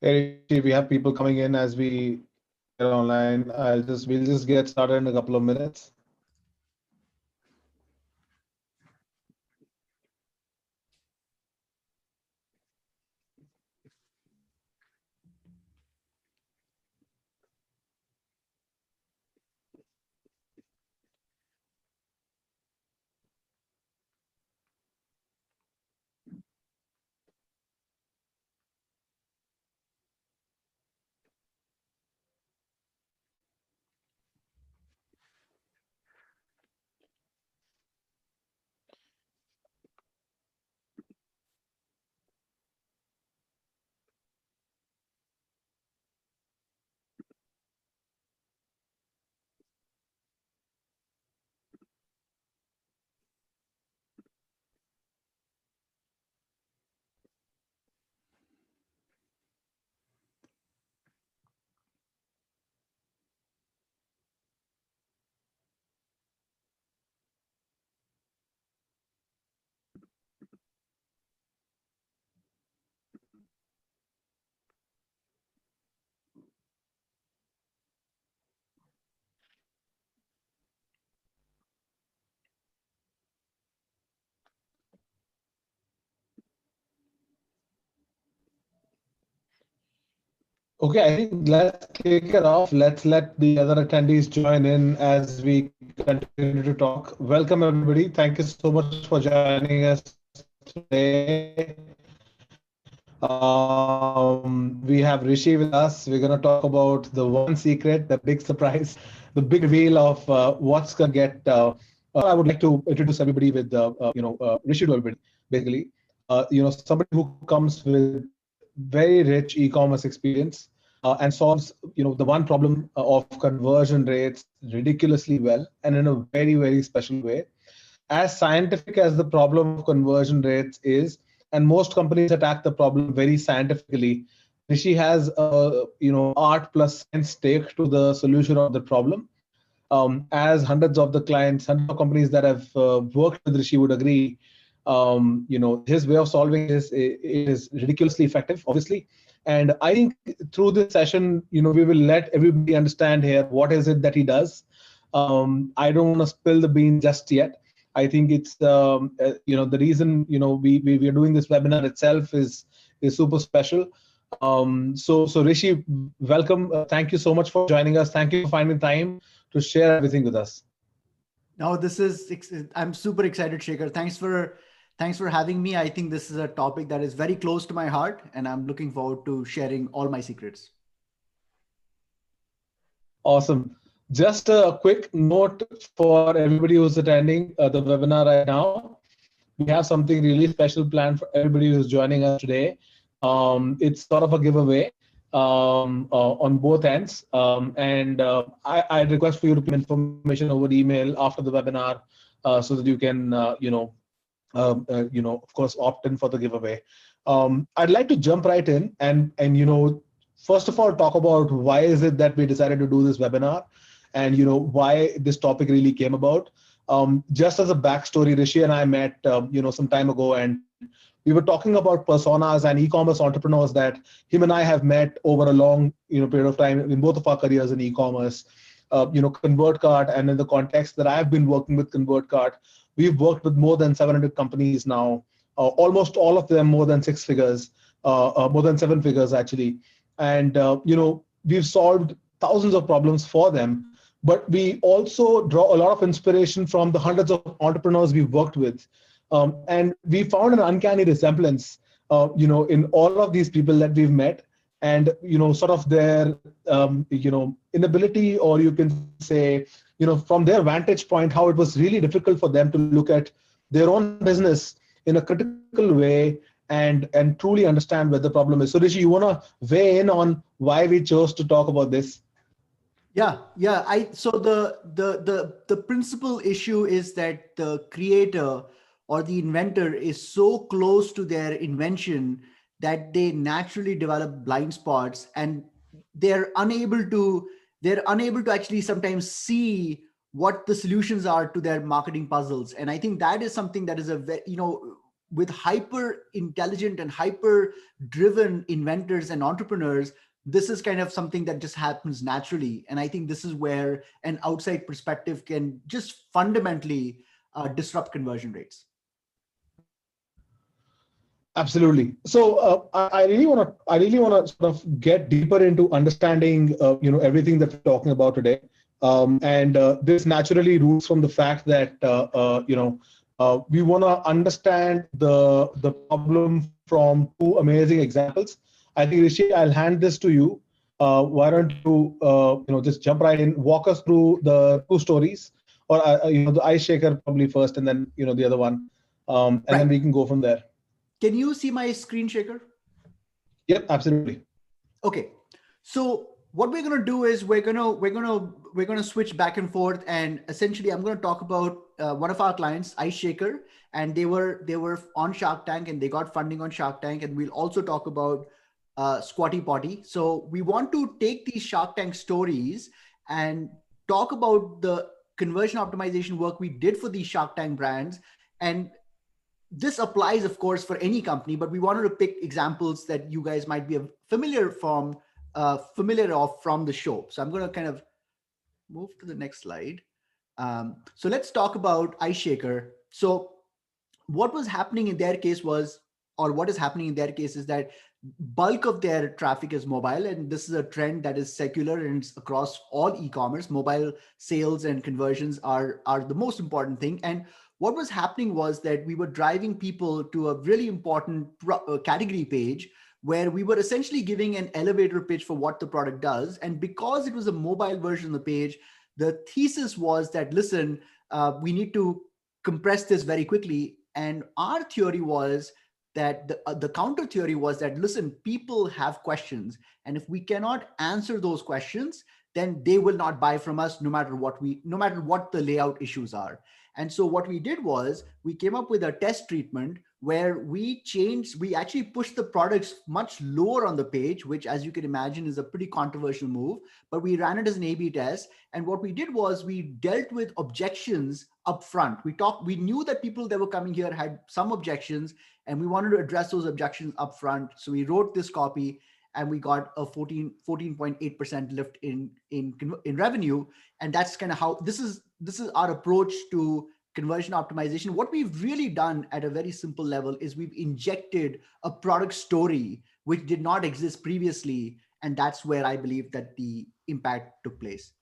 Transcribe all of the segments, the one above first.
Hey, we have people coming in as we get online. We'll just get started in a couple of minutes. Okay, I think let's kick it off. Let's let the other attendees join in as we continue to talk. Welcome, everybody. Thank you so much for joining us today. We have Rishi with us. We're going to talk about the one secret, the big surprise, the big reveal of what's going to get. First of all, I would like to introduce everybody with, Rishi to everybody. Basically, somebody who comes with very rich e-commerce experience and solves, the one problem of conversion rates ridiculously well and in a very, very special way. As scientific as the problem of conversion rates is, and most companies attack the problem very scientifically, Rishi has a art plus science take to the solution of the problem. As hundreds of the clients, hundreds of companies that have worked with Rishi would agree, his way of solving this is ridiculously effective, obviously. And I think through this session, we will let everybody understand here what is it that he does. I don't want to spill the beans just yet. I think it's the reason we are doing this webinar itself is super special. So Rishi, welcome. Thank you so much for joining us. Thank you for finding time to share everything with us. No, I'm super excited, Shekhar. Thanks for having me. I think this is a topic that is very close to my heart, and I'm looking forward to sharing all my secrets. Awesome. Just a quick note for everybody who's attending the webinar right now. We have something really special planned for everybody who's joining us today. It's sort of a giveaway on both ends. I request for you to put information over email after the webinar so that you can, of course, opt in for the giveaway. I'd like to jump right in and first of all, talk about why is it that we decided to do this webinar and, why this topic really came about. Just as a backstory, Rishi and I met, some time ago, and we were talking about personas and e-commerce entrepreneurs that him and I have met over a long, period of time in both of our careers in e-commerce. ConvertCart, and in the context that I've been working with ConvertCart, we've worked with more than 700 companies now, almost all of them more than 6 figures, more than 7 figures actually. And, we've solved thousands of problems for them, but we also draw a lot of inspiration from the hundreds of entrepreneurs we've worked with. And we found an uncanny resemblance, in all of these people that we've met, and sort of their inability, or you can say, from their vantage point, how it was really difficult for them to look at their own business in a critical way and truly understand where the problem is. So Rishi, you want to weigh in on why we chose to talk about this? Yeah. So the principal issue is that the creator or the inventor is so close to their invention that they naturally develop blind spots, and they're unable to actually sometimes see what the solutions are to their marketing puzzles. And I think that is something that is with hyper intelligent and hyper driven inventors and entrepreneurs, this is kind of something that just happens naturally. And I think this is where an outside perspective can just fundamentally disrupt conversion rates. Absolutely. So I really want to sort of get deeper into understanding everything that we're talking about today, and this naturally roots from the fact that we want to understand the problem from two amazing examples. I think, Rishi, I'll hand this to you. Why don't you just jump right in, walk us through the two stories, or the ice shaker probably first, and then the other one, and then we can go from there. Can you see my screen shaker? Yep, absolutely. Okay, so what we're gonna do is we're gonna switch back and forth, and essentially I'm gonna talk about one of our clients, Iceshaker, and they were on Shark Tank and they got funding on Shark Tank, and we'll also talk about Squatty Potty. So we want to take these Shark Tank stories and talk about the conversion optimization work we did for these Shark Tank brands. And this applies, of course, for any company, but we wanted to pick examples that you guys might be familiar of from the show. So I'm going to kind of move to the next slide. So let's talk about Iceshaker. So what was happening in their case was, or what is happening in their case is that bulk of their traffic is mobile, and this is a trend that is secular and it's across all e-commerce. Mobile sales and conversions are the most important thing. And what was happening was that we were driving people to a really important category page where we were essentially giving an elevator pitch for what the product does. And because it was a mobile version of the page, the thesis was that, listen, we need to compress this very quickly. And our theory was that the counter theory was that, listen, people have questions. And if we cannot answer those questions, then they will not buy from us no matter what the layout issues are. And so what we did was we came up with a test treatment where we actually pushed the products much lower on the page, which, as you can imagine, is a pretty controversial move, but we ran it as an A/B test. And what we did was we dealt with objections up front. We knew that people that were coming here had some objections, and we wanted to address those objections up front. So we wrote this copy and we got a 14.8% lift in revenue. And that's kind of how this is our approach to conversion optimization. What we've really done at a very simple level is we've injected a product story which did not exist previously. And that's where I believe that the impact took place.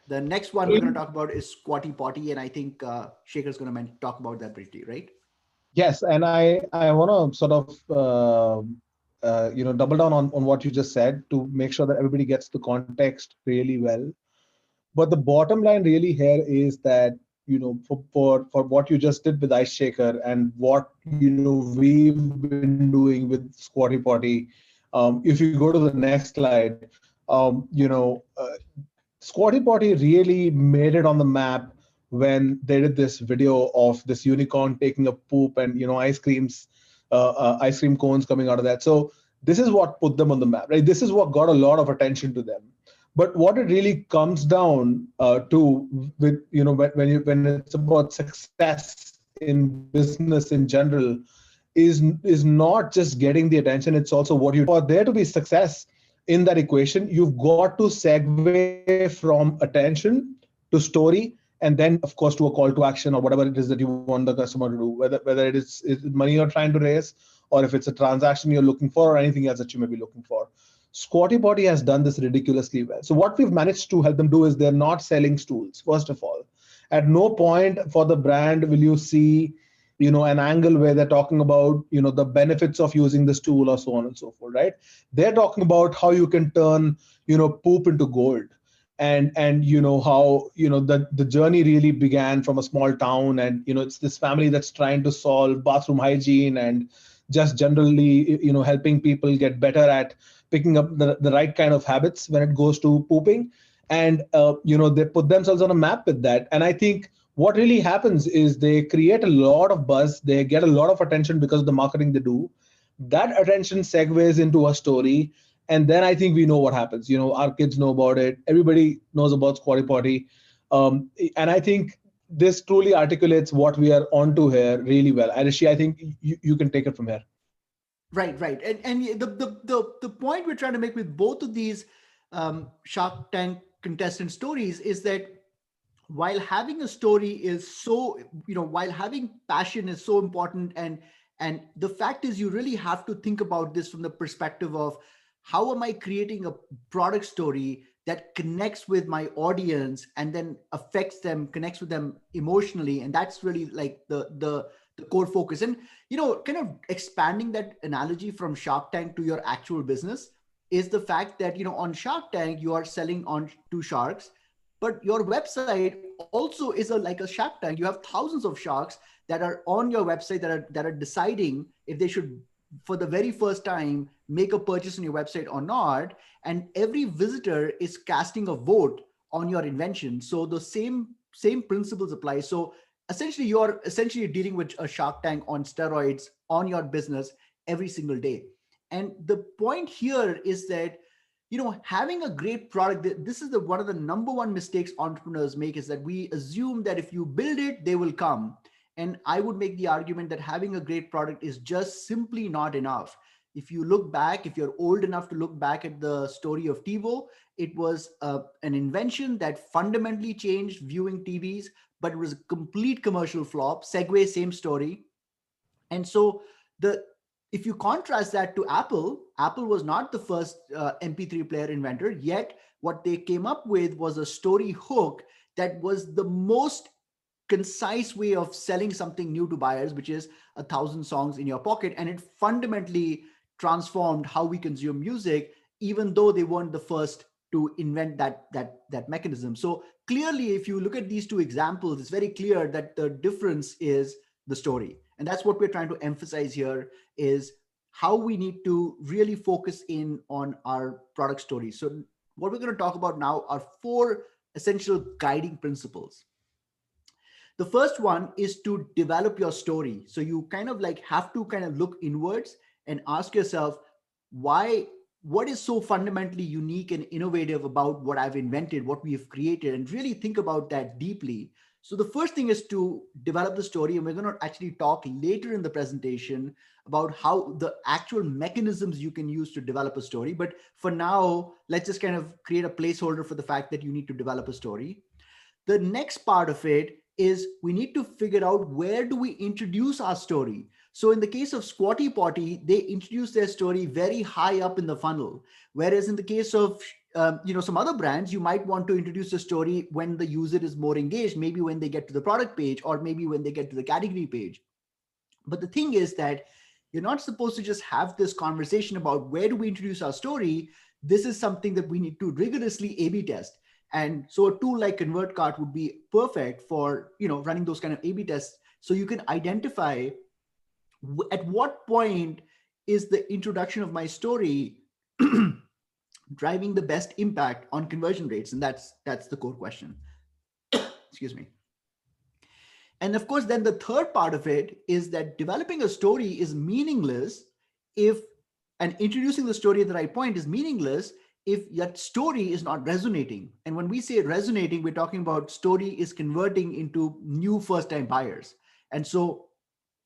The next one we're going to talk about is Squatty Potty. And I think Shaker's going to talk about that briefly, right? Yes. And I want to sort of, double down on what you just said to make sure that everybody gets the context really well. But the bottom line really here is that, for what you just did with Iceshaker and what, we've been doing with Squatty Potty, if you go to the next slide, Squatty Potty really made it on the map when they did this video of this unicorn taking a poop and, ice cream cones coming out of that. So this is what put them on the map, right? This is what got a lot of attention to them. But what it really comes down to, with when it's about success in business in general, is not just getting the attention. It's also what for there to be success in that equation, you've got to segue from attention to story, and then of course to a call to action or whatever it is that you want the customer to do, whether it is money you're trying to raise, or if it's a transaction you're looking for, or anything else that you may be looking for. Squatty Potty has done this ridiculously well. So what we've managed to help them do is they're not selling stools, first of all. At no point for the brand will you see, an angle where they're talking about, the benefits of using the stool or so on and so forth, right? They're talking about how you can turn, poop into gold. And how, the journey really began from a small town, and, it's this family that's trying to solve bathroom hygiene and just generally, helping people get better at picking up the right kind of habits when it goes to pooping. And, they put themselves on a map with that. And I think what really happens is they create a lot of buzz. They get a lot of attention because of the marketing they do. That attention segues into a story. And then I think we know what happens. Our kids know about it. Everybody knows about Squatty Potty. And I think this truly articulates what we are onto here really well. And Rishi, I think you can take it from here. Right. And the point we're trying to make with both of these Shark Tank contestant stories is that while having a story is so, while having passion is so important, and the fact is you really have to think about this from the perspective of how am I creating a product story that connects with my audience and then affects them, connects with them emotionally. And that's really like the core focus. And, kind of expanding that analogy from Shark Tank to your actual business is the fact that, on Shark Tank, you are selling on to sharks, but your website also is like a Shark Tank. You have thousands of sharks that are on your website that are deciding if they should, for the very first time, make a purchase on your website or not. And every visitor is casting a vote on your invention. So the same principles apply. So essentially, you're essentially dealing with a Shark Tank on steroids on your business every single day. And the point here is that, having a great product, this is one of the number one mistakes entrepreneurs make, is that we assume that if you build it, they will come. And I would make the argument that having a great product is just simply not enough. If you look back, if you're old enough to look back at the story of TiVo, it was an invention that fundamentally changed viewing TVs, but it was a complete commercial flop. Segway, same story. And so if you contrast that to Apple was not the first MP3 player inventor, yet what they came up with was a story hook that was the most concise way of selling something new to buyers, which is 1,000 songs in your pocket. And it fundamentally transformed how we consume music, even though they weren't the first to invent that mechanism. So clearly, if you look at these two examples, it's very clear that the difference is the story. And that's what we're trying to emphasize here, is how we need to really focus in on our product story. So what we're going to talk about now are 4 essential guiding principles. The first one is to develop your story. So you kind of like have to kind of look inwards and ask yourself, what is so fundamentally unique and innovative about what I've invented, what we have created, and really think about that deeply. So the first thing is to develop the story, and we're going to actually talk later in the presentation about how the actual mechanisms you can use to develop a story. But for now, let's just kind of create a placeholder for the fact that you need to develop a story. The next part of it is we need to figure out, where do we introduce our story? So in the case of Squatty Potty, they introduce their story very high up in the funnel. Whereas in the case of some other brands, you might want to introduce a story when the user is more engaged, maybe when they get to the product page, or maybe when they get to the category page. But the thing is that you're not supposed to just have this conversation about where do we introduce our story. This is something that we need to rigorously A/B test. And so a tool like ConvertCart would be perfect for running those kind of A/B tests, so you can identify at what point is the introduction of my story driving the best impact on conversion rates. And that's the core question. Excuse me. And of course, then the third part of it is that developing a story is meaningless and introducing the story at the right point is meaningless if that story is not resonating. And when we say resonating, we're talking about story is converting into new first-time buyers. And so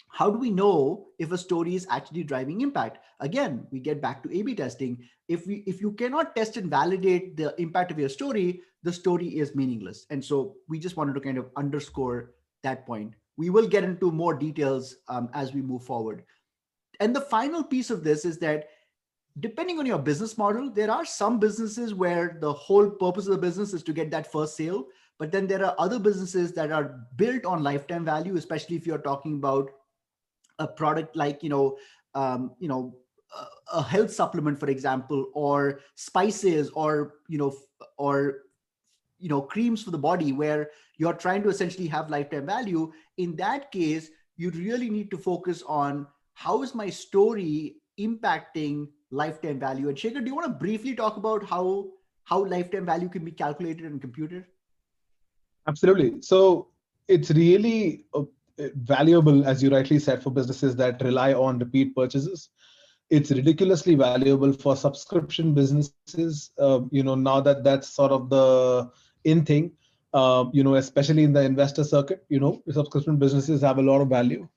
how do we know if a story is actually driving impact? Again, we get back to A/B testing. If you cannot test and validate the impact of your story, the story is meaningless. And so we just wanted to kind of underscore that point. We will get into more details as we move forward. And the final piece of this is that depending on your business model, there are some businesses where the whole purpose of the business is to get that first sale. But then there are other businesses that are built on lifetime value, especially if you're talking about a product like, a health supplement, for example, or spices, or creams for the body, where you're trying to essentially have lifetime value. In that case, you really need to focus on, how is my story impacting lifetime value? And Shekhar, do you want to briefly talk about how lifetime value can be calculated and computed? Absolutely. So it's really valuable, as you rightly said, for businesses that rely on repeat purchases. It's ridiculously valuable for subscription businesses, now that that's sort of the in thing. especially in the investor circuit. Subscription businesses have a lot of value,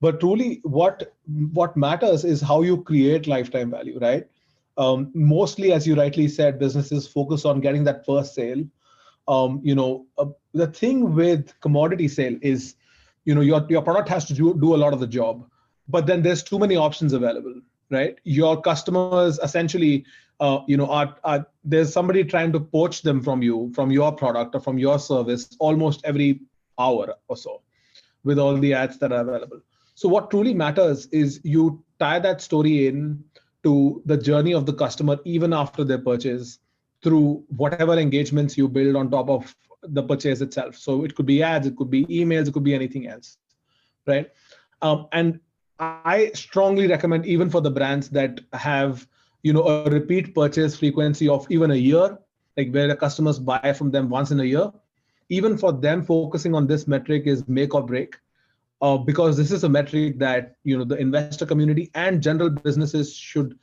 but truly what matters is how you create lifetime value, right? Mostly, as you rightly said, businesses focus on getting that first sale. The thing with commodity sale is, your product has to do a lot of the job, but then there's too many options available, right? Your customers essentially, there's somebody trying to poach them from you, from your product or from your service almost every hour or so, with all the ads that are available. So what truly matters is you tie that story in to the journey of the customer even after their purchase, through whatever engagements you build on top of the purchase itself. So it could be ads, it could be emails, it could be anything else, right? And I strongly recommend, even for the brands that have a repeat purchase frequency of even a year, like where the customers buy from them once in a year, even for them, focusing on this metric is make or break, because this is a metric that the investor community and general businesses should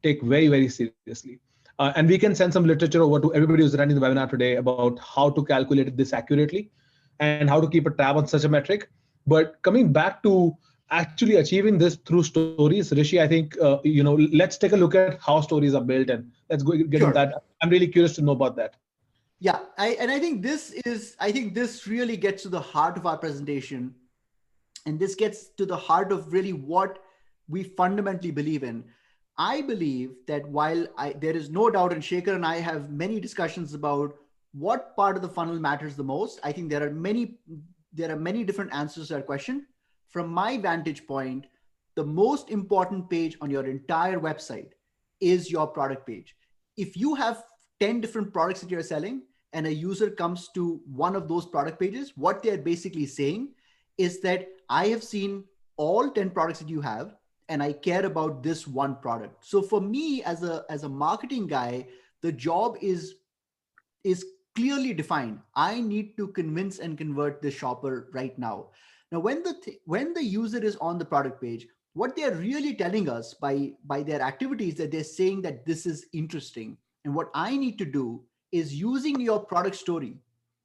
take very, very seriously. And we can send some literature over to everybody who's running the webinar today about how to calculate this accurately and how to keep a tab on such a metric. But coming back to actually achieving this through stories, Rishi, I think let's take a look at how stories are built, and let's go get into Sure. that. I'm really curious to know about that. Yeah, I think this really gets to the heart of our presentation, and this gets to the heart of really what we fundamentally believe in. I believe that there is no doubt, and Shaker and I have many discussions about what part of the funnel matters the most. I think there are many different answers to that question. From my vantage point, the most important page on your entire website is your product page. If you have 10 different products that you're selling and a user comes to one of those product pages, what they're basically saying is that I have seen all 10 products that you have, and I care about this one product. So for me, as a marketing guy, the job is clearly defined. I need to convince and convert the shopper right now. Now, when the user is on the product page, what they're really telling us by their activities, that they're saying that this is interesting. And what I need to do is, using your product story,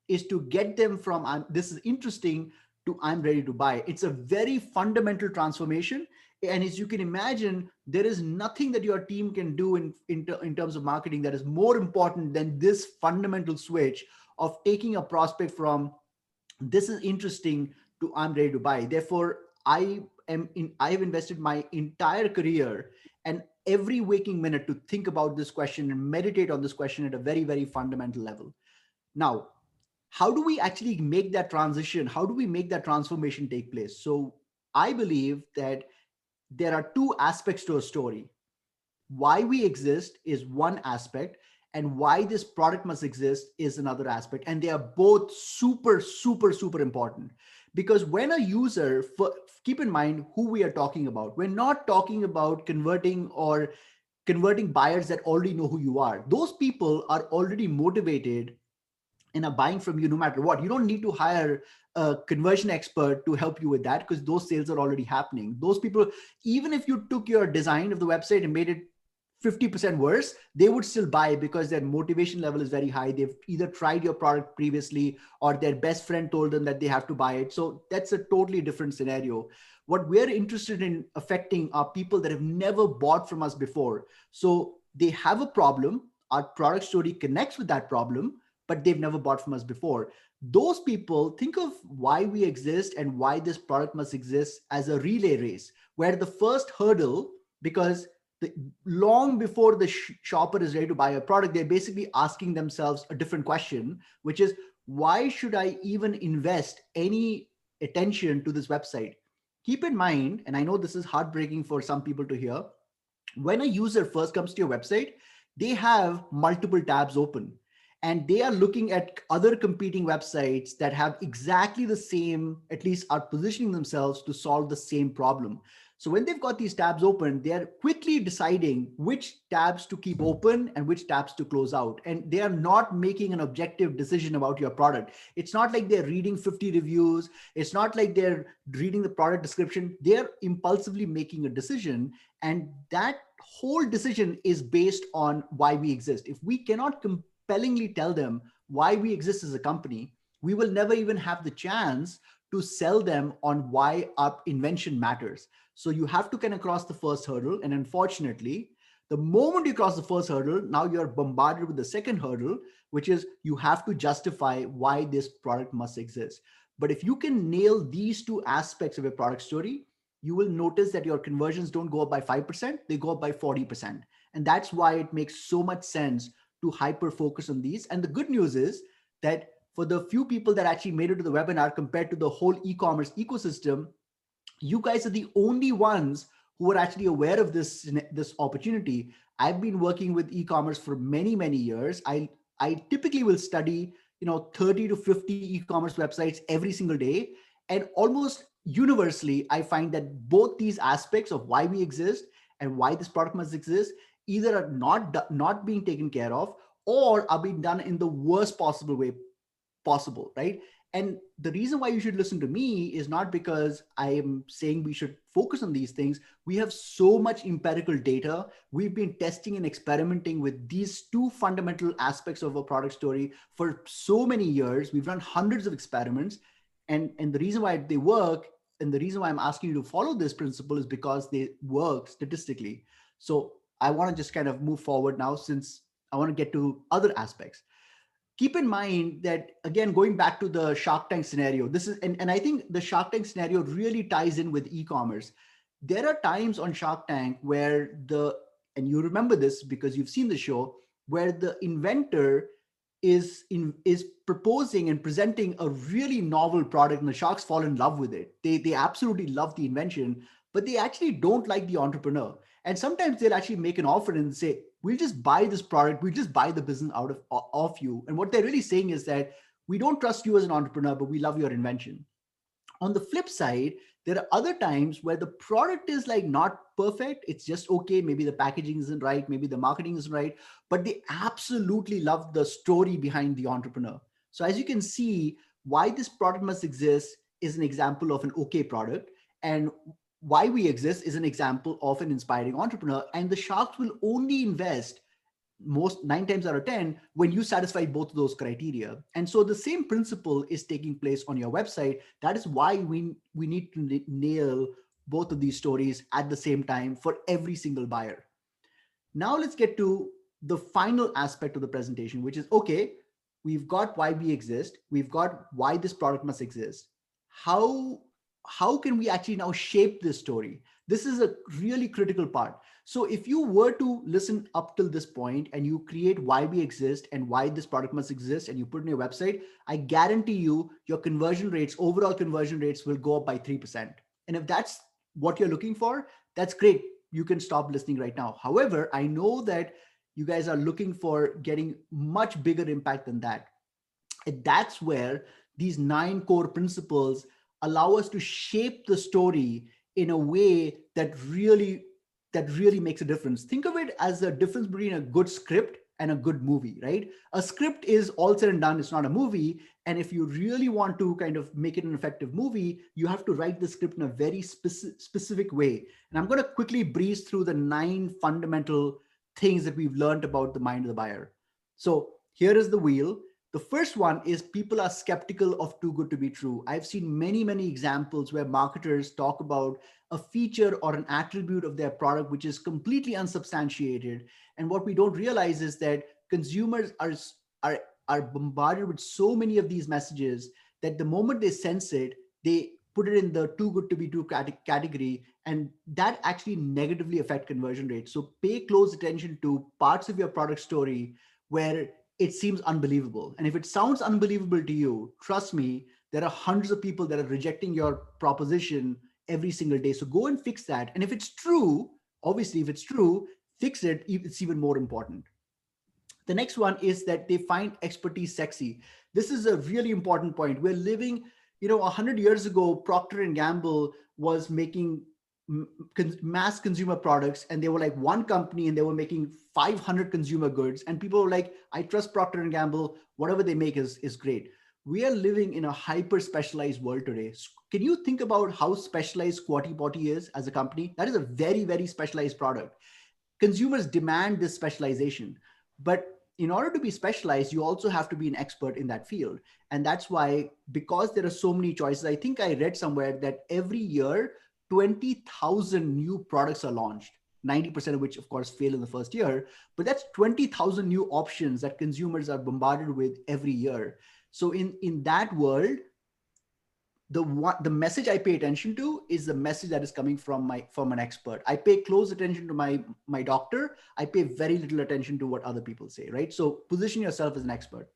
is to get them from this is interesting to I'm ready to buy. It's a very fundamental transformation. And as you can imagine, there is nothing that your team can do in terms of marketing that is more important than this fundamental switch of taking a prospect from this is interesting to I'm ready to buy. Therefore, I've invested my entire career and every waking minute to think about this question and meditate on this question at a very, very fundamental level. Now, how do we actually make that transition? How do we make that transformation take place? So I believe that there are two aspects to a story. Why we exist is one aspect, and why this product must exist is another aspect. And they are both super, super, super important. Because when a user, keep in mind who we are talking about. We're not talking about converting buyers that already know who you are. Those people are already motivated and are buying from you no matter what. You don't need to hire a conversion expert to help you with that, because those sales are already happening. Those people, even if you took your design of the website and made it 50% worse, they would still buy because their motivation level is very high. They've either tried your product previously or their best friend told them that they have to buy it. So that's a totally different scenario. What we're interested in affecting are people that have never bought from us before. So they have a problem. Our product story connects with that problem, but they've never bought from us before. Those people, think of why we exist and why this product must exist as a relay race, where the first hurdle, because long before the shopper is ready to buy a product, they're basically asking themselves a different question, which is, why should I even invest any attention to this website? Keep in mind, and I know this is heartbreaking for some people to hear, when a user first comes to your website, they have multiple tabs open and they are looking at other competing websites that have exactly the same, at least are positioning themselves to solve the same problem. So when they've got these tabs open, they're quickly deciding which tabs to keep open and which tabs to close out. And they are not making an objective decision about your product. It's not like they're reading 50 reviews. It's not like they're reading the product description. They're impulsively making a decision. And that whole decision is based on why we exist. If we cannot compellingly tell them why we exist as a company, we will never even have the chance to sell them on why our invention matters. So you have to kind of cross the first hurdle. And unfortunately, the moment you cross the first hurdle, now you're bombarded with the second hurdle, which is you have to justify why this product must exist. But if you can nail these two aspects of a product story, you will notice that your conversions don't go up by 5%, they go up by 40%. And that's why it makes so much sense to hyper focus on these. And the good news is that for the few people that actually made it to the webinar compared to the whole e-commerce ecosystem, you guys are the only ones who are actually aware of this opportunity. I've been working with e-commerce for many, many years. I typically will study, 30 to 50 e-commerce websites every single day. And almost universally, I find that both these aspects of why we exist and why this product must exist either are not being taken care of or are being done in the worst possible way possible, right? And the reason why you should listen to me is not because I am saying we should focus on these things. We have so much empirical data. We've been testing and experimenting with these two fundamental aspects of a product story for so many years. We've run hundreds of experiments. And the reason why they work and the reason why I'm asking you to follow this principle is because they work statistically. So I want to just kind of move forward now, since I want to get to other aspects. Keep in mind that, again, going back to the Shark Tank scenario, this is, and I think the Shark Tank scenario really ties in with e-commerce. There are times on Shark Tank where and you remember this because you've seen the show, where the inventor is proposing and presenting a really novel product and the sharks fall in love with it. They absolutely love the invention, but they actually don't like the entrepreneur. And sometimes they'll actually make an offer and say, we'll just buy this product, we'll just buy the business out of you. And what they're really saying is that we don't trust you as an entrepreneur, but we love your invention. On the flip side, there are other times where the product is like not perfect. It's just okay. Maybe the packaging isn't right. Maybe the marketing isn't right, but they absolutely love the story behind the entrepreneur. So as you can see, why this product must exist is an example of an okay product. And why we exist is an example of an inspiring entrepreneur. And the sharks will only invest most 9 times out of 10 when you satisfy both of those criteria. And so the same principle is taking place on your website. That is why we need to nail both of these stories at the same time for every single buyer. Now let's get to the final aspect of the presentation, which is, okay, we've got why we exist, we've got why this product must exist. How can we actually now shape this story? This is a really critical part. So if you were to listen up till this point and you create why we exist and why this product must exist and you put it on your website, I guarantee you your conversion rates, overall conversion rates, will go up by 3%. And if that's what you're looking for, that's great. You can stop listening right now. However, I know that you guys are looking for getting much bigger impact than that. And that's where these 9 core principles allow us to shape the story in a way that really makes a difference. Think of it as the difference between a good script and a good movie, right? A script is all said and done, it's not a movie. And if you really want to kind of make it an effective movie, you have to write the script in a very specific way. And I'm going to quickly breeze through the 9 fundamental things that we've learned about the mind of the buyer. So here is the wheel. The first one is people are skeptical of too good to be true. I've seen many, many examples where marketers talk about a feature or an attribute of their product which is completely unsubstantiated. And what we don't realize is that consumers are bombarded with so many of these messages that the moment they sense it, they put it in the too good to be true category, and that actually negatively affect conversion rates. So pay close attention to parts of your product story where it seems unbelievable. And if it sounds unbelievable to you, trust me, there are hundreds of people that are rejecting your proposition every single day. So go and fix that. And if it's true, obviously, if it's true, fix it. It's even more important. The next one is that they find expertise sexy. This is a really important point. We're living, 100 years ago, Procter and Gamble was making mass consumer products, and they were like one company and they were making 500 consumer goods, and people were like, I trust Procter and Gamble, whatever they make is great. We are living in a hyper specialized world today. Can you think about how specialized Squatty Potty is as a company? That is a very, very specialized product. Consumers demand this specialization, but in order to be specialized, you also have to be an expert in that field. And that's why, because there are so many choices, I think I read somewhere that every year, 20,000 new products are launched, 90% of which, of course, fail in the first year. But that's 20,000 new options that consumers are bombarded with every year. So in that world, the message I pay attention to is the message that is coming from an expert. I pay close attention to my doctor. I pay very little attention to what other people say, right? So position yourself as an expert.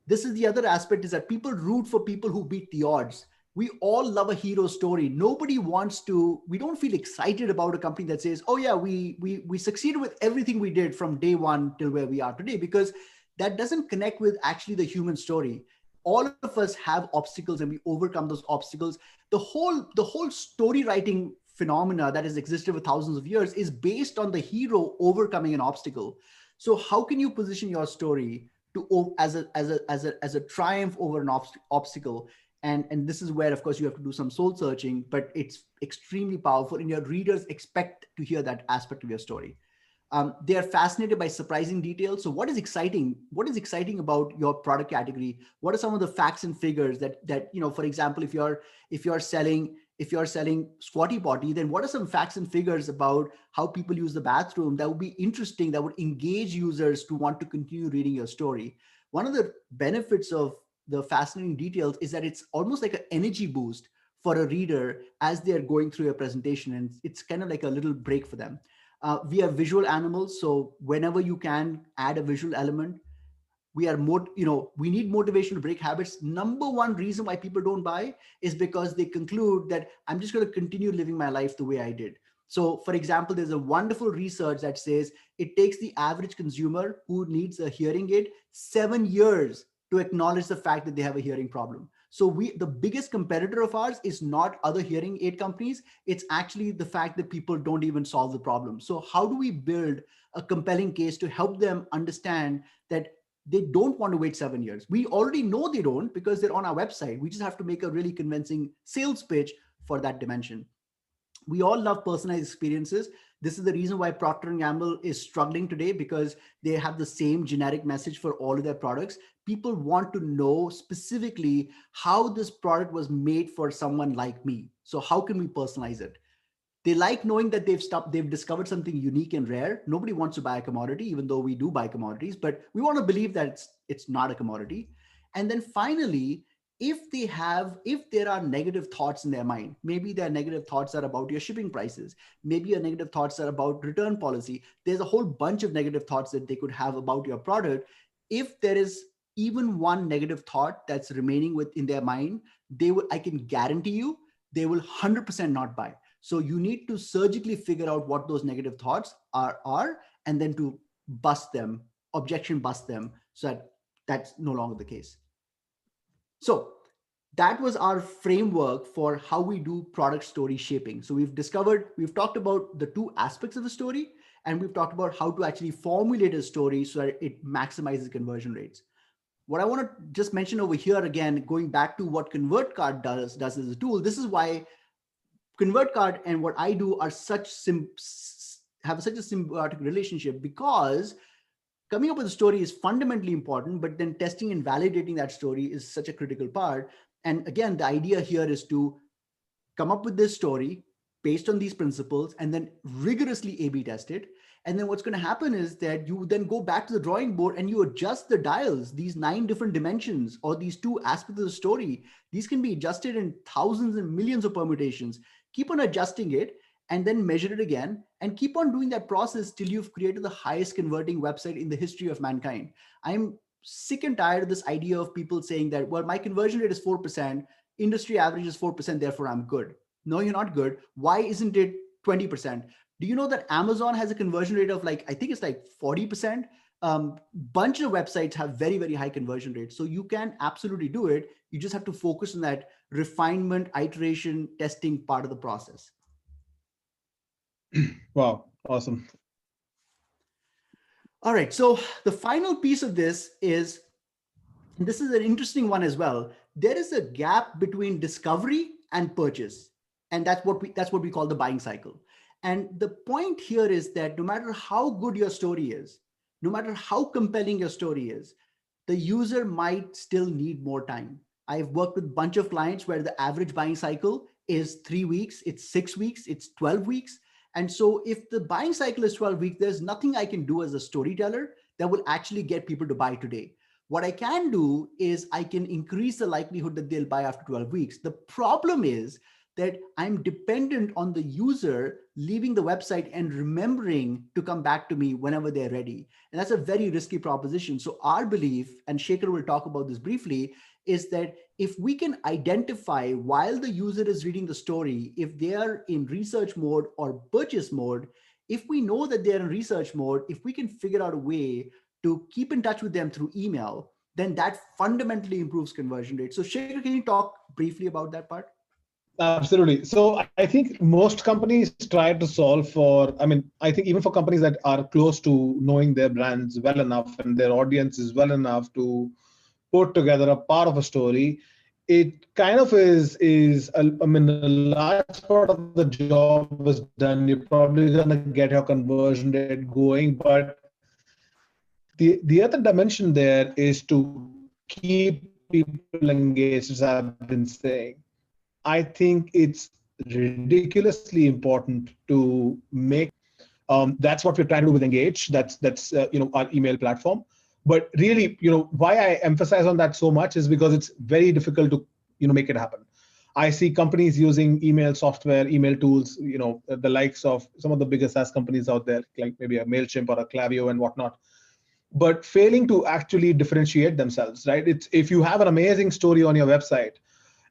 This is the other aspect, is that people root for people who beat the odds. We all love a hero story. Nobody wants to, we don't feel excited about a company that says, oh yeah, we succeeded with everything we did from day one till where we are today, because that doesn't connect with actually the human story. All of us have obstacles and we overcome those obstacles. The whole story writing phenomena that has existed for thousands of years is based on the hero overcoming an obstacle. So how can you position your story as a triumph over an obstacle? And this is where, of course, you have to do some soul searching, but it's extremely powerful, and your readers expect to hear that aspect of your story. They are fascinated by surprising details. So what is exciting? What is exciting about your product category? What are some of the facts and figures that for example, if you're selling Squatty Potty, then what are some facts and figures about how people use the bathroom that would be interesting, that would engage users to want to continue reading your story? One of the benefits of the fascinating details is that it's almost like an energy boost for a reader as they're going through a presentation, and it's kind of like a little break for them. We are visual animals, so whenever you can add a visual element, we need motivation to break habits. Number one reason why people don't buy is because they conclude that I'm just going to continue living my life the way I did. So for example, there's a wonderful research that says it takes the average consumer who needs a hearing aid 7 years to acknowledge the fact that they have a hearing problem. So the biggest competitor of ours is not other hearing aid companies. It's actually the fact that people don't even solve the problem. So how do we build a compelling case to help them understand that they don't want to wait 7 years? We already know they don't, because they're on our website. We just have to make a really convincing sales pitch for that dimension. We all love personalized experiences. This is the reason why Procter & Gamble is struggling today, because they have the same generic message for all of their products. People want to know specifically how this product was made for someone like me. So how can we personalize it? They like knowing that they've discovered something unique and rare. Nobody wants to buy a commodity, even though we do buy commodities, but we want to believe that it's not a commodity. And then finally, if there are negative thoughts in their mind, maybe their negative thoughts are about your shipping prices, maybe your negative thoughts are about return policy, there's a whole bunch of negative thoughts that they could have about your product. If there is even one negative thought that's remaining within their mind, I can guarantee you, they will 100% not buy. So you need to surgically figure out what those negative thoughts are, and then to objection bust them, so that that's no longer the case. So that was our framework for how we do product story shaping. So we've talked about the two aspects of the story, and we've talked about how to actually formulate a story so that it maximizes conversion rates. What I want to just mention over here, again, going back to what ConvertCard does as a tool, this is why ConvertCard and what I do are have such a symbiotic relationship, because coming up with a story is fundamentally important, but then testing and validating that story is such a critical part. And again, the idea here is to come up with this story based on these principles and then rigorously A/B test it. And then what's going to happen is that you then go back to the drawing board and you adjust the dials, these 9 different dimensions or these 2 aspects of the story. These can be adjusted in thousands and millions of permutations. Keep on adjusting it and then measure it again, and keep on doing that process till you've created the highest converting website in the history of mankind. I'm sick and tired of this idea of people saying that, well, my conversion rate is 4%, industry average is 4%, therefore I'm good. No, you're not good. Why isn't it 20%? Do you know that Amazon has a conversion rate of I think it's 40%? Bunch of websites have very, very high conversion rates. So you can absolutely do it. You just have to focus on that refinement, iteration, testing part of the process. Wow, awesome. All right, so the final piece of this is an interesting one as well. There is a gap between discovery and purchase, and that's what we call the buying cycle. And the point here is that no matter how good your story is, no matter how compelling your story is, the user might still need more time. I've worked with a bunch of clients where the average buying cycle is 3 weeks, it's 6 weeks, it's 12 weeks. And so if the buying cycle is 12 weeks, there's nothing I can do as a storyteller that will actually get people to buy today. What I can do is I can increase the likelihood that they'll buy after 12 weeks. The problem is that I'm dependent on the user leaving the website and remembering to come back to me whenever they're ready. And that's a very risky proposition. So our belief, and Shekhar will talk about this briefly, is that if we can identify while the user is reading the story, if they are in research mode or purchase mode, if we know that they're in research mode, if we can figure out a way to keep in touch with them through email, then that fundamentally improves conversion rate. So Shekhar, can you talk briefly about that part? Absolutely. So I think most companies try to solve for, I think even for companies that are close to knowing their brands well enough and their audience is well enough to put together a part of a story, it kind of a large part of the job is done. You're probably going to get your conversion rate going, but the other dimension there is to keep people engaged, as I've been saying. I think it's ridiculously important to make. That's what we're trying to do with Engage. That's our email platform. But really, why I emphasize on that so much is because it's very difficult to make it happen. I see companies using email software, email tools, the likes of some of the biggest SaaS companies out there, like maybe a Mailchimp or a Klaviyo and whatnot, but failing to actually differentiate themselves. Right? It's if you have an amazing story on your website,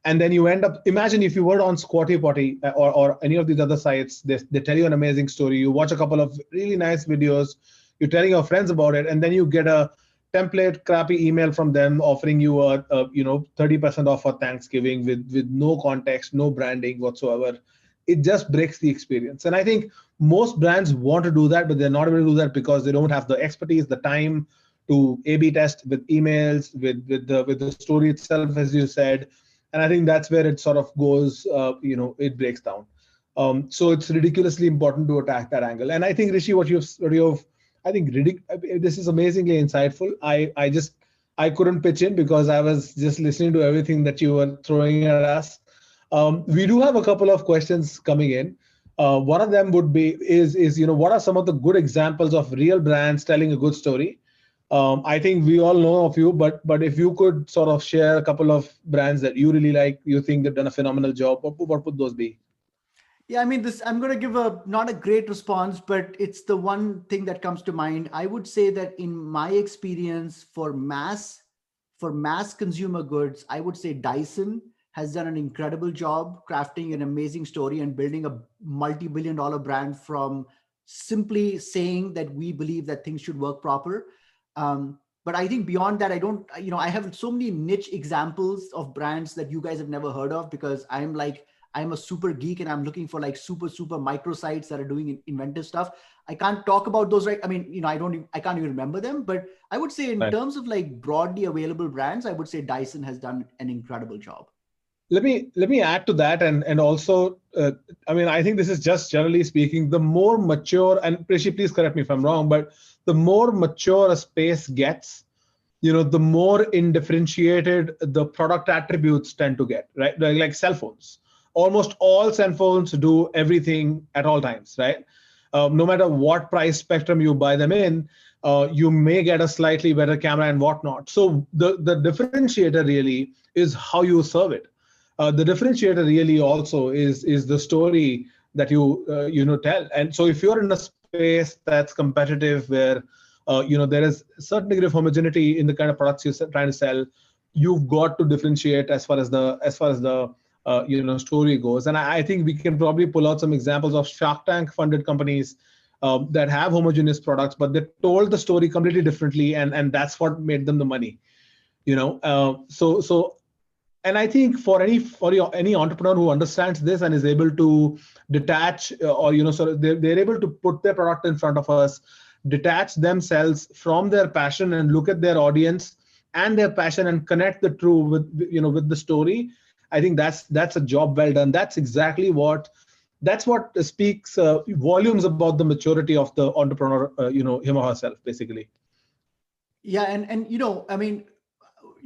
and then you end up, imagine if you were on Squatty Potty or any of these other sites, they tell you an amazing story. You watch a couple of really nice videos, you're telling your friends about it, and then you get a template crappy email from them offering you a 30% off for Thanksgiving with no context, no branding whatsoever. It just breaks the experience. And I think most brands want to do that, but they're not able to do that because they don't have the expertise, the time to A/B test with emails, with the story itself, as you said. And I think that's where it sort of goes, it breaks down. So it's ridiculously important to attack that angle. And I think, Rishi, what you've I think this is amazingly insightful. I couldn't pitch in because I was just listening to everything that you were throwing at us. We do have a couple of questions coming in. One of them would be is what are some of the good examples of real brands telling a good story? I think we all know a few, but if you could sort of share a couple of brands that you really like, you think they've done a phenomenal job, what would those be? Yeah, I'm going to give not a great response, but it's the one thing that comes to mind. I would say that in my experience for mass consumer goods, I would say Dyson has done an incredible job crafting an amazing story and building a multi-billion-dollar brand from simply saying that we believe that things should work proper. But I think beyond that, I have so many niche examples of brands that you guys have never heard of because I'm a super geek and I'm looking for like super microsites that are doing inventive stuff. I can't talk about those, right? I mean, I can't even remember them, but I would say in terms of like broadly available brands, I would say Dyson has done an incredible job. Let me add to that, and also, I think this is just generally speaking, the more mature, and Rishi, please correct me if I'm wrong, but the more mature a space gets, the more indifferentiated the product attributes tend to get, right? Like cell phones. Almost all cell phones do everything at all times, right? No matter what price spectrum you buy them in, you may get a slightly better camera and whatnot. So the differentiator really is how you serve it. The differentiator really also is the story that you tell. And so if you're in a space that's competitive where there is a certain degree of homogeneity in the kind of products you're trying to sell, you've got to differentiate as far as the story goes. And I think we can probably pull out some examples of Shark Tank funded companies that have homogeneous products, but they told the story completely differently, and that's what made them the money. And I think for any entrepreneur who understands this and is able to detach, they're able to put their product in front of us, detach themselves from their passion and look at their audience and their passion and connect the two with the story. I think that's a job well done. That's exactly what that's what speaks volumes about the maturity of the entrepreneur, him or herself, basically. Yeah, and I mean,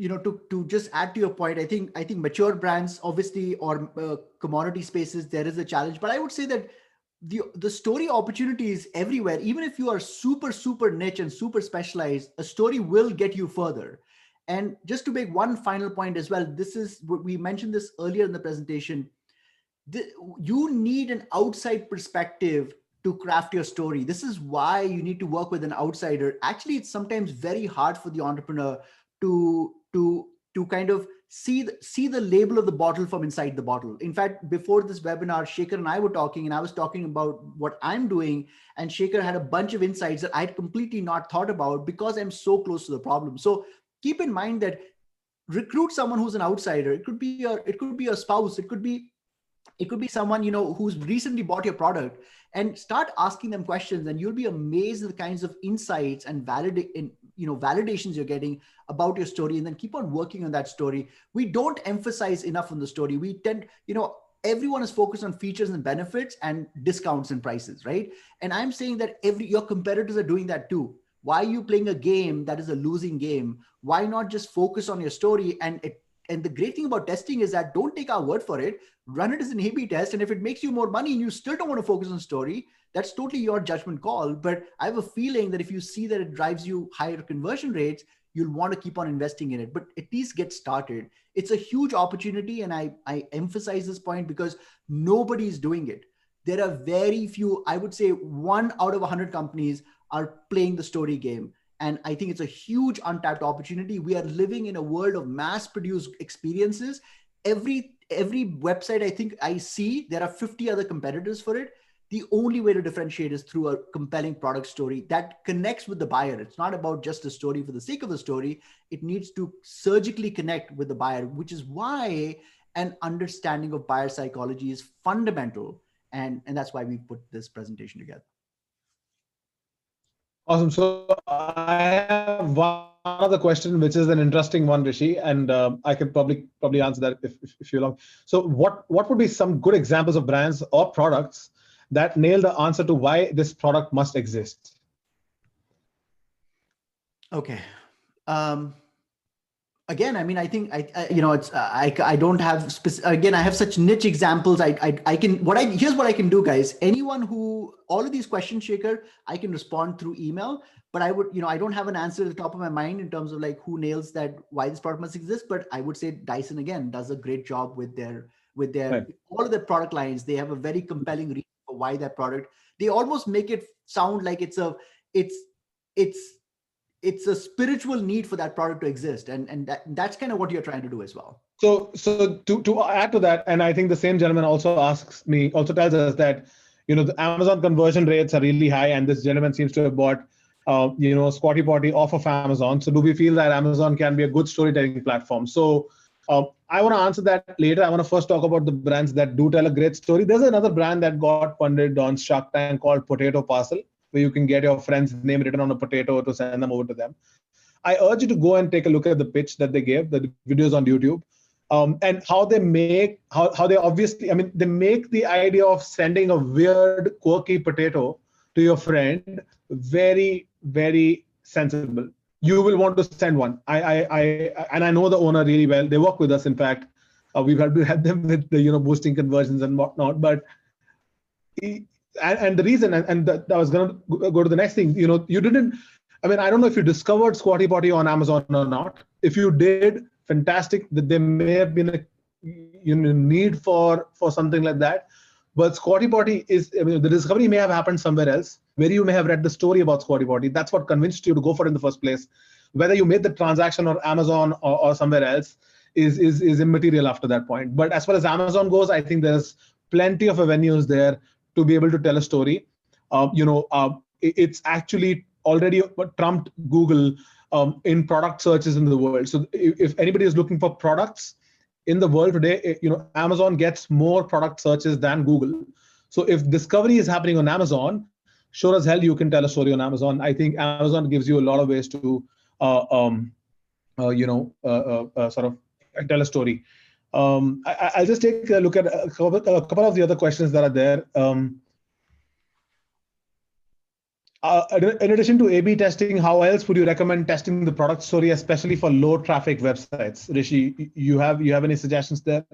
to just add to your point, I think mature brands, obviously, or commodity spaces, there is a challenge. But I would say that the story opportunity is everywhere. Even if you are super niche and super specialized, a story will get you further. And just to make one final point as well, this is what we mentioned this earlier in the presentation. You need an outside perspective to craft your story. This is why you need to work with an outsider. Actually, it's sometimes very hard for the entrepreneur to kind of see the label of the bottle from inside the bottle. In fact, before this webinar, Shaker and I were talking, and I was talking about what I'm doing, and Shaker had a bunch of insights that I'd completely not thought about because I'm so close to the problem. So keep in mind that recruit someone who's an outsider. It could be a spouse. It could be someone who's recently bought your product, and start asking them questions, and you'll be amazed at the kinds of insights and validations you're getting about your story. And then keep on working on that story. We don't emphasize enough on the story. We tend, everyone is focused on features and benefits and discounts and prices, right? And I'm saying that your competitors are doing that too. Why are you playing a game that is a losing game? Why not just focus on your story? And the great thing about testing is that don't take our word for it, run it as an A/B test. And if it makes you more money and you still don't want to focus on story, that's totally your judgment call. But I have a feeling that if you see that it drives you higher conversion rates, you'll want to keep on investing in it. But at least get started. It's a huge opportunity. And I emphasize this point because nobody's doing it. There are very few, I would say 1 out of 100 companies are playing the story game. And I think it's a huge untapped opportunity. We are living in a world of mass-produced experiences. Every website I think I see, there are 50 other competitors for it. The only way to differentiate is through a compelling product story that connects with the buyer. It's not about just a story for the sake of the story. It needs to surgically connect with the buyer, which is why an understanding of buyer psychology is fundamental. And that's why we put this presentation together. Awesome. So I have one other question, which is an interesting one, Rishi, and I could probably answer that if you long. So what would be some good examples of brands or products that nail the answer to why this product must exist? Okay. Again, I mean, I think I don't have again, I have such niche examples. Here's what I can do, guys. Anyone who, all of these questions, Shaker, I can respond through email, but I would, I don't have an answer at the top of my mind in terms of like who nails that, why this product must exist. But I would say Dyson again does a great job with their right. All of their product lines. They have a very compelling reason for why that product. They almost make it sound like it's a spiritual need for that product to exist. And that's kind of what you're trying to do as well. So to add to that, and I think the same gentleman also tells us that, the Amazon conversion rates are really high, and this gentleman seems to have bought, Squatty Potty off of Amazon. So do we feel that Amazon can be a good storytelling platform? So I want to answer that later. I want to first talk about the brands that do tell a great story. There's another brand that got funded on Shark Tank called Potato Parcel, where you can get your friend's name written on a potato to send them over to them. I urge you to go and take a look at the pitch that they gave, the videos on YouTube, and how they make, how they obviously, they make the idea of sending a weird, quirky potato to your friend very, very sensible. You will want to send one. And I know the owner really well. They work with us, in fact. We've had to help them with the, boosting conversions and whatnot. But and the reason, and I was going to go to the next thing, you didn't, I don't know if you discovered Squatty Potty on Amazon or not. If you did, fantastic, that there may have been a need for something like that. But Squatty Potty is, the discovery may have happened somewhere else, where you may have read the story about Squatty Potty. That's what convinced you to go for it in the first place. Whether you made the transaction on Amazon or somewhere else is immaterial after that point. But as far as Amazon goes, I think there's plenty of avenues there to be able to tell a story. It's actually already trumped Google in product searches in the world. So if anybody is looking for products in the world today, Amazon gets more product searches than Google. So if discovery is happening on Amazon, sure as hell you can tell a story on Amazon. I think Amazon gives you a lot of ways to sort of tell a story. I'll just take a look at a couple of the other questions that are there. In addition to A/B testing, how else would you recommend testing the product story, especially for low traffic websites? Rishi, you have any suggestions there?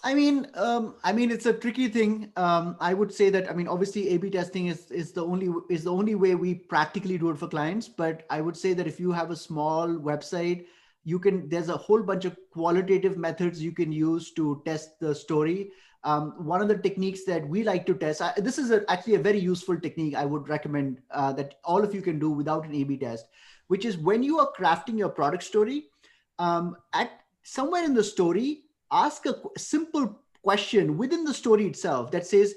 I mean, it's a tricky thing. I would say that, obviously A/B testing is the only way we practically do it for clients. But I would say that if you have a small website, there's a whole bunch of qualitative methods you can use to test the story. One of the techniques that we like to test, this is actually a very useful technique I would recommend that all of you can do without an A/B test, which is when you are crafting your product story, at somewhere in the story, ask a simple question within the story itself that says,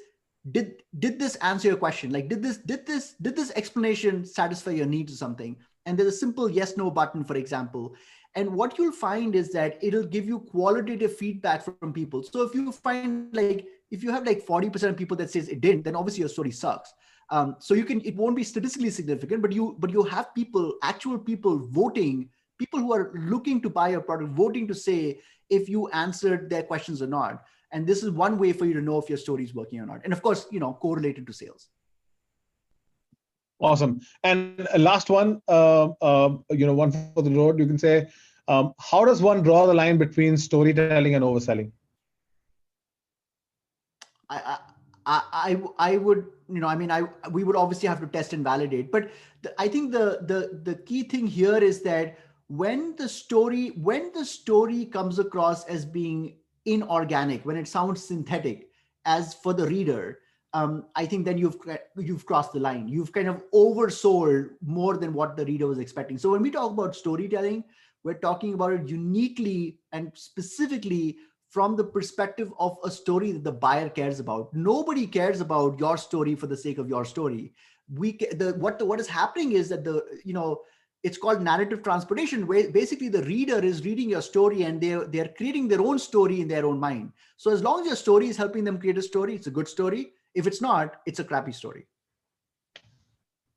did this answer your question? Like, did this explanation satisfy your needs or something? And there's a simple yes, no button, for example. And what you'll find is that it'll give you qualitative feedback from people. So if you find if you have 40% of people that says it didn't, then obviously your story sucks. So it won't be statistically significant, but you have actual people voting, people who are looking to buy your product, voting to say if you answered their questions or not. And this is one way for you to know if your story is working or not. And of course, correlated to sales. Awesome. And last one, one for the road, you can say, how does one draw the line between storytelling and overselling? I would, we would obviously have to test and validate, but I think the key thing here is that when the story comes across as being inorganic, when it sounds synthetic as for the reader, I think then you've crossed the line. You've kind of oversold more than what the reader was expecting. So when we talk about storytelling, we're talking about it uniquely and specifically from the perspective of a story that the buyer cares about. Nobody cares about your story for the sake of your story. What is happening is that it's called narrative transportation, where basically the reader is reading your story and they're creating their own story in their own mind. So as long as your story is helping them create a story, it's a good story. If it's not, it's a crappy story.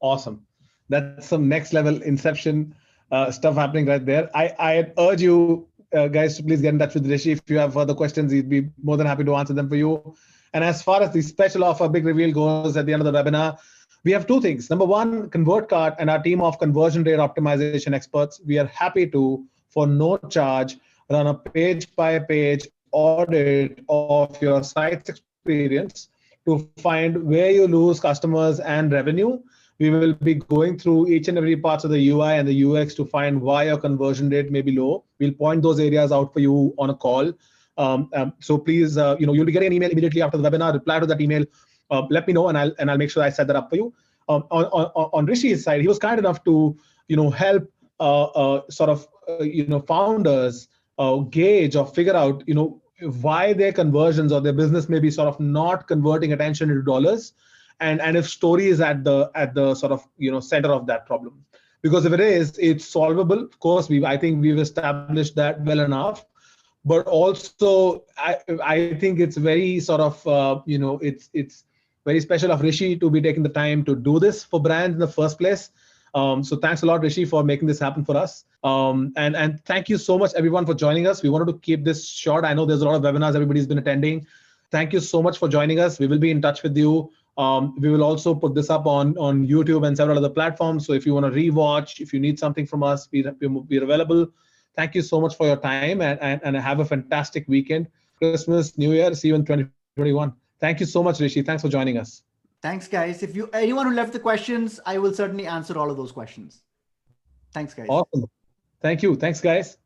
Awesome. That's some next level inception stuff happening right there. I urge you guys to please get in touch with Rishi. If you have further questions, he'd be more than happy to answer them for you. And as far as the special offer big reveal goes at the end of the webinar, we have two things. Number one, ConvertCart and our team of conversion rate optimization experts, we are happy to, for no charge, run a page-by-page audit of your site's experience to find where you lose customers and revenue. We will be going through each and every parts of the UI and the UX to find why your conversion rate may be low. We'll point those areas out for you on a call. So please, you'll be getting an email immediately after the webinar. Reply to that email. Let me know, and I'll make sure I set that up for you. On Rishi's side, he was kind enough to help founders gauge or figure out why their conversions or their business may be sort of not converting attention into dollars, and if story is at the sort of center of that problem. Because if it is, it's solvable. Of course, I think we've established that well enough. But also, I think it's very sort of it's very special of Rishi to be taking the time to do this for brands in the first place. So thanks a lot, Rishi, for making this happen for us. And thank you so much, everyone, for joining us. We wanted to keep this short. I know there's a lot of webinars everybody's been attending. Thank you so much for joining us. We will be in touch with you. We will also put this up on YouTube and several other platforms. So if you want to rewatch, if you need something from us, we're available. Thank you so much for your time, and have a fantastic weekend. Christmas, New Year. See you in 2021. Thank you so much, Rishi. Thanks for joining us. Thanks, guys. If anyone who left the questions, I will certainly answer all of those questions. Thanks, guys. Awesome. Thank you. Thanks, guys.